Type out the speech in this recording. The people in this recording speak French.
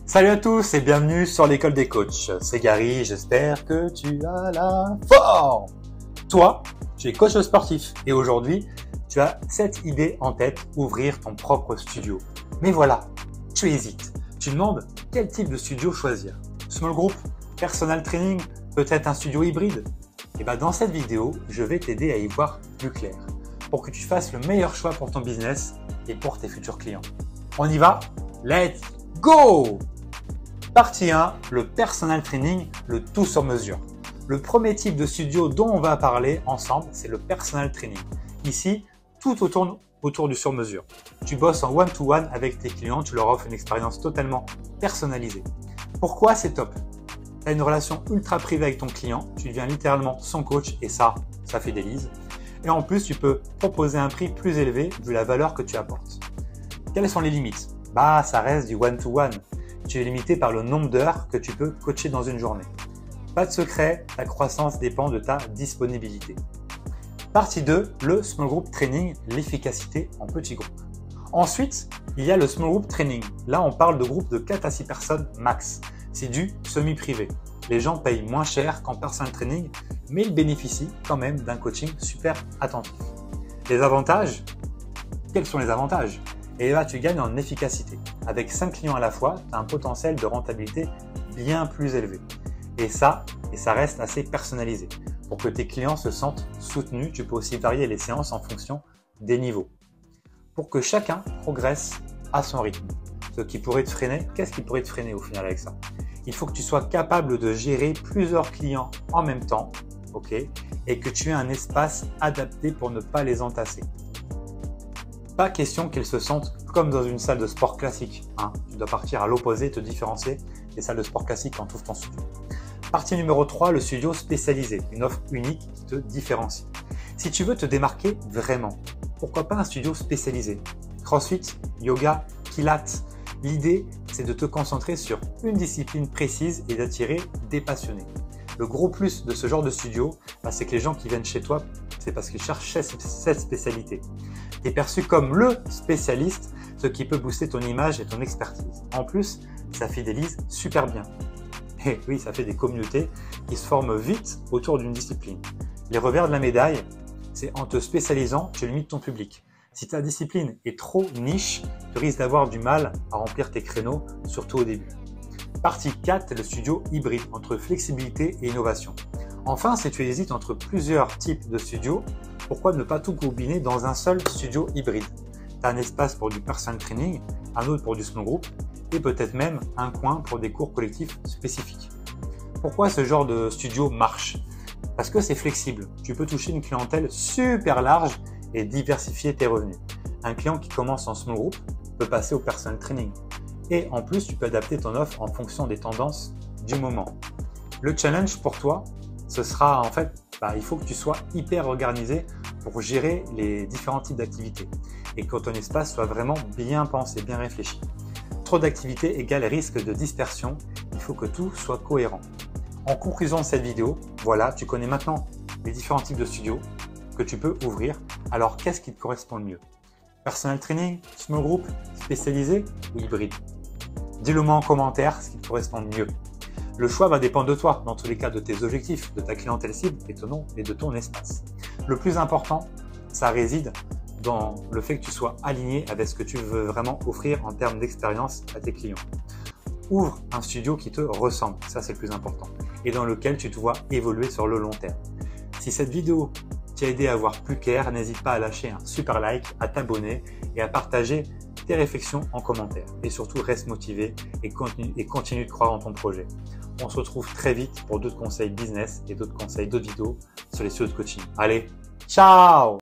Salut à tous et bienvenue sur l'école des coachs. C'est Gary, j'espère que tu as la forme. Toi, tu es coach sportif et aujourd'hui, tu as cette idée en tête, ouvrir ton propre studio. Mais voilà, tu hésites. Tu demandes quel type de studio choisir. Small group, personal training, peut-être un studio hybride. Et dans cette vidéo, je vais t'aider à y voir plus clair pour que tu fasses le meilleur choix pour ton business et pour tes futurs clients. On y va? Let's go! Partie 1, le personal training, le tout sur mesure. Le premier type de studio dont on va parler ensemble, c'est le personal training. Ici, tout tourne autour du sur mesure. Tu bosses en one-to-one avec tes clients, tu leur offres une expérience totalement personnalisée. Pourquoi c'est top? Tu as une relation ultra privée avec ton client, tu deviens littéralement son coach et ça fidélise. Et en plus, tu peux proposer un prix plus élevé vu la valeur que tu apportes. Quelles sont les limites? Ça reste du one-to-one. Tu es limité par le nombre d'heures que tu peux coacher dans une journée. Pas de secret, ta croissance dépend de ta disponibilité. Partie 2, le small group training, l'efficacité en petit groupe. Ensuite, il y a le small group training. Là, on parle de groupes de 4 à 6 personnes max. C'est du semi-privé. Les gens payent moins cher qu'en personal training, mais ils bénéficient quand même d'un coaching super attentif. Les avantages? Quels sont les avantages? Et là, tu gagnes en efficacité. Avec 5 clients à la fois, tu as un potentiel de rentabilité bien plus élevé. Et ça reste assez personnalisé. Pour que tes clients se sentent soutenus, tu peux aussi varier les séances en fonction des niveaux. Pour que chacun progresse à son rythme. Ce qui pourrait te freiner, qu'est-ce qui pourrait te freiner au final avec ça? Il faut que tu sois capable de gérer plusieurs clients en même temps, et que tu aies un espace adapté pour ne pas les entasser. Pas question qu'ils se sentent comme dans une salle de sport classique. Tu dois partir à l'opposé, te différencier des salles de sport classiques quand tu ouvres ton studio. Partie numéro 3, le studio spécialisé, une offre unique qui te différencie. Si tu veux te démarquer vraiment, pourquoi pas un studio spécialisé? CrossFit, yoga, pilates. L'idée, c'est de te concentrer sur une discipline précise et d'attirer des passionnés. Le gros plus de ce genre de studio, c'est que les gens qui viennent chez toi, c'est parce qu'ils cherchent cette spécialité. Tu es perçu comme le spécialiste, ce qui peut booster ton image et ton expertise. En plus, ça fidélise super bien. Et oui, ça fait des communautés qui se forment vite autour d'une discipline. Les revers de la médaille, c'est en te spécialisant, tu limites ton public. Si ta discipline est trop niche, tu risques d'avoir du mal à remplir tes créneaux, surtout au début. Partie 4, le studio hybride, entre flexibilité et innovation. Enfin, si tu hésites entre plusieurs types de studios, pourquoi ne pas tout combiner dans un seul studio hybride? Tu as un espace pour du personal training, un autre pour du small group et peut-être même un coin pour des cours collectifs spécifiques. Pourquoi ce genre de studio marche? Parce que c'est flexible. Tu peux toucher une clientèle super large et diversifier tes revenus. Un client qui commence en small group peut passer au personal training. Et en plus, tu peux adapter ton offre en fonction des tendances du moment. Le challenge pour toi, ce sera il faut que tu sois hyper organisé pour gérer les différents types d'activités et que ton espace soit vraiment bien pensé, bien réfléchi. Trop d'activités égale risque de dispersion, il faut que tout soit cohérent. En conclusion de cette vidéo, voilà, tu connais maintenant les différents types de studios que tu peux ouvrir. Alors, qu'est-ce qui te correspond le mieux? Personal training, small group, spécialisé ou hybride? Dis-le moi en commentaire ce qui te correspond le mieux. Le choix va dépendre de toi, dans tous les cas de tes objectifs, de ta clientèle cible et de ton espace. Le plus important, ça réside dans le fait que tu sois aligné avec ce que tu veux vraiment offrir en termes d'expérience à tes clients. Ouvre un studio qui te ressemble, ça c'est le plus important, et dans lequel tu te vois évoluer sur le long terme. Si cette vidéo t'a aidé à voir plus clair, n'hésite pas à lâcher un super like, à t'abonner et à partager tes réflexions en commentaire. Et surtout, reste motivé et continue de croire en ton projet. On se retrouve très vite pour d'autres conseils business et d'autres conseils, d'autres vidéos sur les studios de coaching. Allez, ciao!